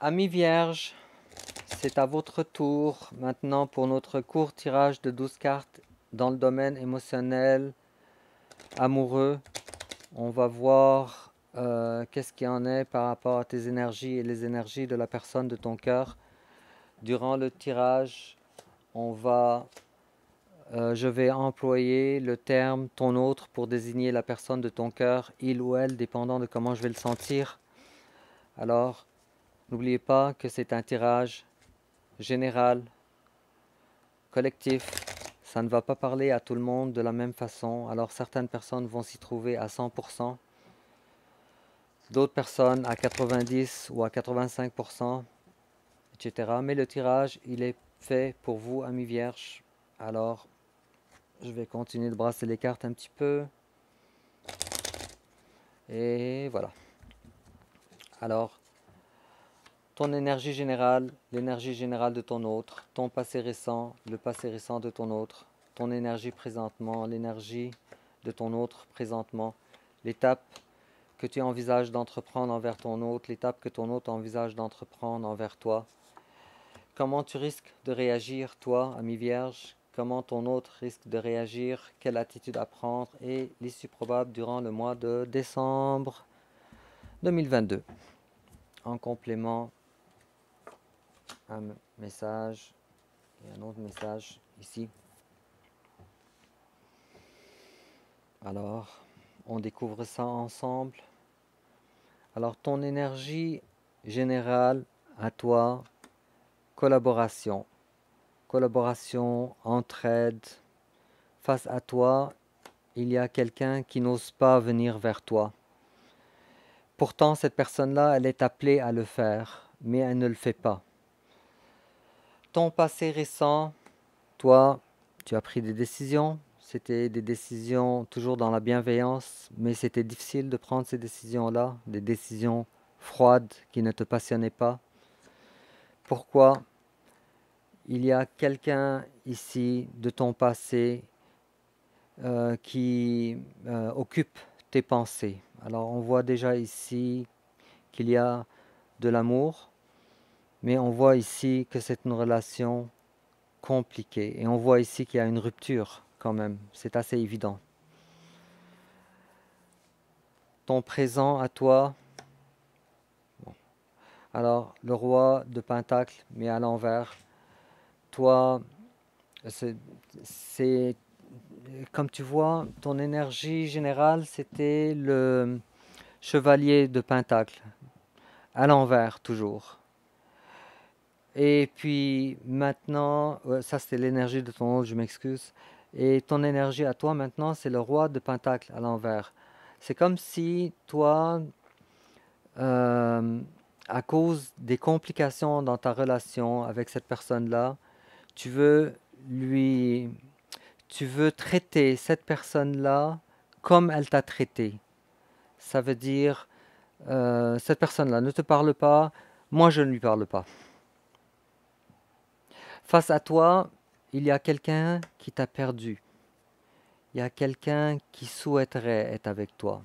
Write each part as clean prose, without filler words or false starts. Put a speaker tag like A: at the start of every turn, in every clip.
A: Amis vierges, c'est à votre tour maintenant pour notre court tirage de 12 cartes dans le domaine émotionnel, amoureux. On va voir qu'est-ce qu'il en est par rapport à tes énergies et les énergies de la personne de ton cœur. Durant le tirage, je vais employer le terme ton autre pour désigner la personne de ton cœur, il ou elle, dépendant de comment je vais le sentir. Alors, n'oubliez pas que c'est un tirage général, collectif. Ça ne va pas parler à tout le monde de la même façon. Alors certaines personnes vont s'y trouver à 100%, d'autres personnes à 90 ou à 85%, etc. Mais le tirage, il est fait pour vous, amis vierges. Alors, je vais continuer de brasser les cartes un petit peu. Et voilà. Alors, ton énergie générale, l'énergie générale de ton autre, ton passé récent, le passé récent de ton autre, ton énergie présentement, l'énergie de ton autre présentement, l'étape que tu envisages d'entreprendre envers ton autre, l'étape que ton autre envisage d'entreprendre envers toi. Comment tu risques de réagir, toi, ami vierge? Comment ton autre risque de réagir? Quelle attitude à prendre? Et l'issue probable durant le mois de décembre 2022. En complément, un message et un autre message ici. Alors, on découvre ça ensemble. Alors, ton énergie générale à toi, collaboration. Collaboration, entraide. Face à toi, il y a quelqu'un qui n'ose pas venir vers toi. Pourtant, cette personne-là, elle est appelée à le faire, mais elle ne le fait pas. Ton passé récent, toi, tu as pris des décisions. C'était des décisions toujours dans la bienveillance, mais c'était difficile de prendre ces décisions-là, des décisions froides qui ne te passionnaient pas. Pourquoi? Il y a quelqu'un ici de ton passé qui occupe tes pensées. Alors on voit déjà ici qu'il y a de l'amour, mais on voit ici que c'est une relation compliquée. Et on voit ici qu'il y a une rupture quand même. C'est assez évident. Ton présent à toi. Bon. Alors le roi de Pentacle, mais à l'envers. Toi, c'est comme tu vois, ton énergie générale, c'était le chevalier de Pentacle, à l'envers toujours. Et puis maintenant, ça c'était l'énergie de ton autre, je m'excuse. Et ton énergie à toi maintenant, c'est le roi de Pentacle à l'envers. C'est comme si toi, euh, à cause des complications dans ta relation avec cette personne-là, tu veux lui, tu veux traiter cette personne-là comme elle t'a traité. Ça veut dire, cette personne-là ne te parle pas, moi je ne lui parle pas. Face à toi, il y a quelqu'un qui t'a perdu. Il y a quelqu'un qui souhaiterait être avec toi.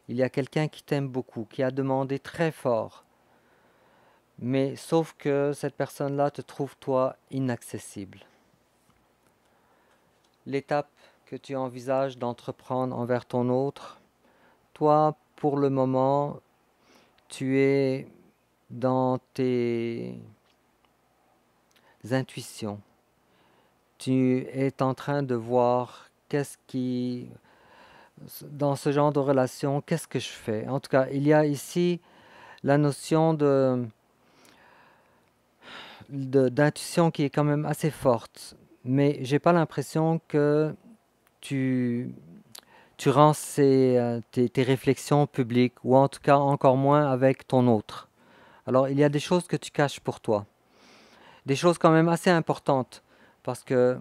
A: Il y a quelqu'un qui t'aime beaucoup, qui a demandé très fort. Mais sauf que cette personne-là te trouve toi inaccessible. L'étape que tu envisages d'entreprendre envers ton autre, toi, pour le moment, tu es dans tes intuitions. Tu es en train de voir dans ce genre de relation, qu'est-ce que je fais? En tout cas, il y a ici la notion d'intuition qui est quand même assez forte. Mais j'ai pas l'impression que tu, tu rends tes réflexions publiques, ou en tout cas encore moins avec ton autre. Alors, il y a des choses que tu caches pour toi. Des choses quand même assez importantes, parce que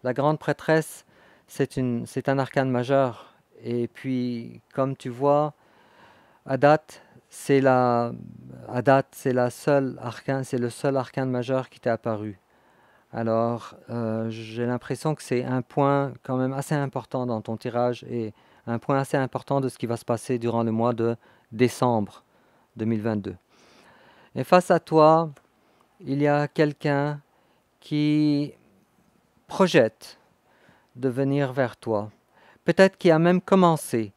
A: la grande prêtresse, c'est un arcane majeur. Et puis, comme tu vois, à date, c'est la, c'est la seule arcane, c'est le seul arcane majeur qui t'est apparu. Alors, j'ai l'impression que c'est un point quand même assez important dans ton tirage et un point assez important de ce qui va se passer durant le mois de décembre 2022. Et face à toi, il y a quelqu'un qui projette de venir vers toi. Peut-être qui a même commencé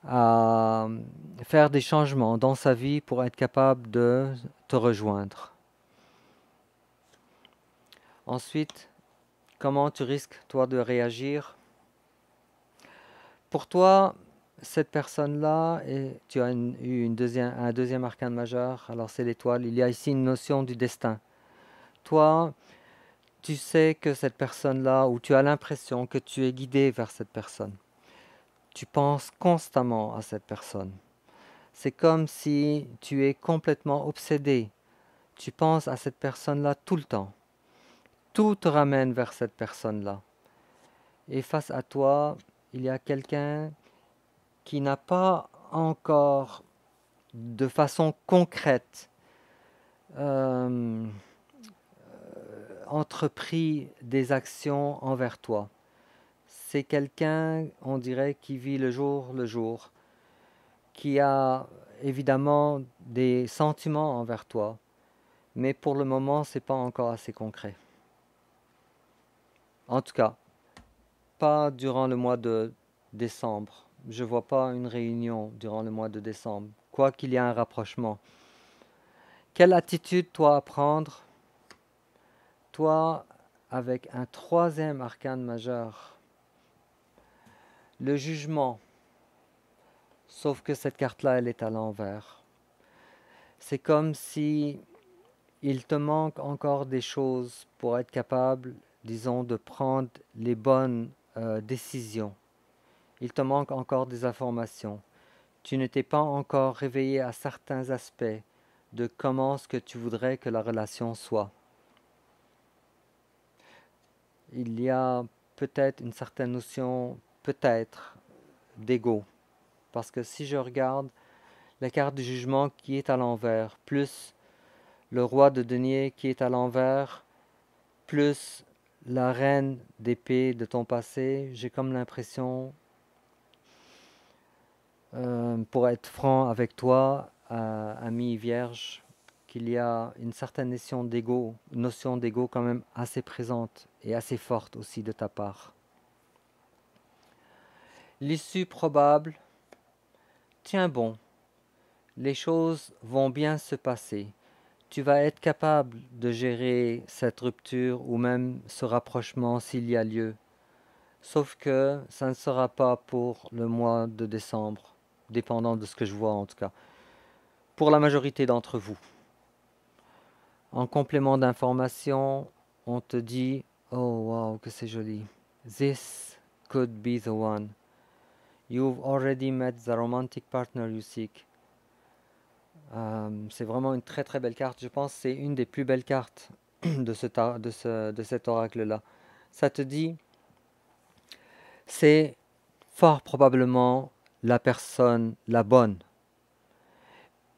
A: à faire des changements dans sa vie pour être capable de te rejoindre. Ensuite, comment tu risques, toi, de réagir? Pour toi, cette personne-là, et tu as eu un deuxième arcane majeur, alors c'est l'étoile. Il y a ici une notion du destin. Toi, tu sais que cette personne-là, ou tu as l'impression que tu es guidé vers cette personne. Tu penses constamment à cette personne. C'est comme si tu es complètement obsédé. Tu penses à cette personne-là tout le temps. Tout te ramène vers cette personne-là. Et face à toi, il y a quelqu'un qui n'a pas encore de façon concrète euh, entrepris des actions envers toi. C'est quelqu'un, on dirait, qui vit le jour, qui a évidemment des sentiments envers toi, mais pour le moment, c'est pas encore assez concret. En tout cas, pas durant le mois de décembre. Je vois pas une réunion durant le mois de décembre, quoi qu'il y ait un rapprochement. Quelle attitude toi à prendre? Toi, avec un troisième arcane majeur, le jugement, sauf que cette carte-là, elle est à l'envers. C'est comme si il te manque encore des choses pour être capable, disons, de prendre les bonnes décisions. Il te manque encore des informations. Tu ne t'es pas encore réveillé à certains aspects de comment ce que tu voudrais que la relation soit. Il y a peut-être une certaine notion, peut-être, d'ego. Parce que si je regarde la carte du jugement qui est à l'envers, plus le roi de denier qui est à l'envers, plus la reine d'épée de ton passé, j'ai comme l'impression, pour être franc avec toi, ami vierge, qu'il y a une certaine notion d'ego quand même assez présente et assez forte aussi de ta part. L'issue probable, tiens bon, les choses vont bien se passer. Tu vas être capable de gérer cette rupture ou même ce rapprochement s'il y a lieu. Sauf que ça ne sera pas pour le mois de décembre, dépendant de ce que je vois en tout cas. Pour la majorité d'entre vous. En complément d'information, on te dit « Oh wow, que c'est joli. This could be the one. You've already met the romantic partner you seek. » C'est vraiment une très très belle carte. Je pense que c'est une des plus belles cartes de cet oracle-là. Ça te dit, c'est fort probablement la personne la bonne.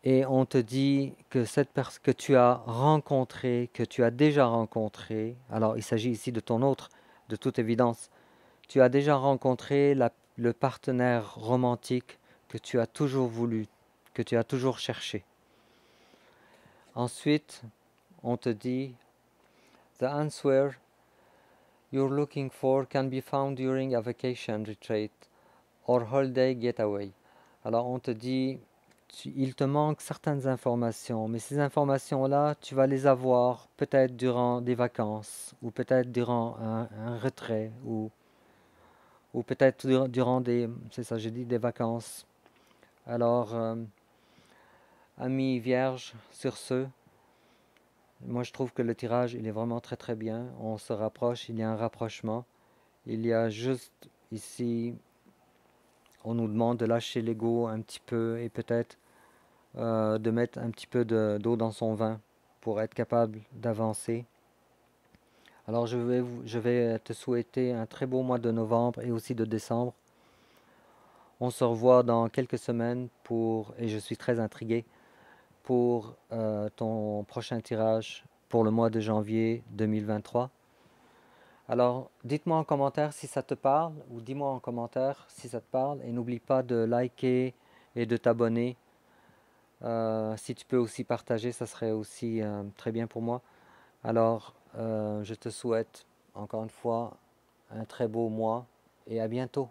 A: Et on te dit que cette personne que tu as rencontrée, que tu as déjà rencontrée, alors il s'agit ici de ton autre, de toute évidence, tu as déjà rencontré le partenaire romantique que tu as toujours voulu, que tu as toujours cherché. Ensuite, on te dit, the answer you're looking for can be found during a vacation retreat or holiday getaway. Alors on te dit, il te manque certaines informations, mais ces informations-là, tu vas les avoir peut-être durant des vacances, ou peut-être durant un retrait, ou peut-être durant c'est ça, j'ai dit des vacances. Alors, amis vierges, sur ce, moi je trouve que le tirage, il est vraiment très très bien. On se rapproche, il y a un rapprochement. Il y a juste ici, on nous demande de lâcher l'ego un petit peu et peut-être de mettre un petit peu d'eau dans son vin pour être capable d'avancer. Alors je vais te souhaiter un très beau mois de novembre et aussi de décembre. On se revoit dans quelques semaines et je suis très intrigué, pour ton prochain tirage pour le mois de janvier 2023. Alors, dites-moi en commentaire si ça te parle, ou dis-moi en commentaire si ça te parle, et n'oublie pas de liker et de t'abonner Si tu peux aussi partager, ça serait aussi très bien pour moi. Alors, je te souhaite encore une fois un très beau mois et à bientôt.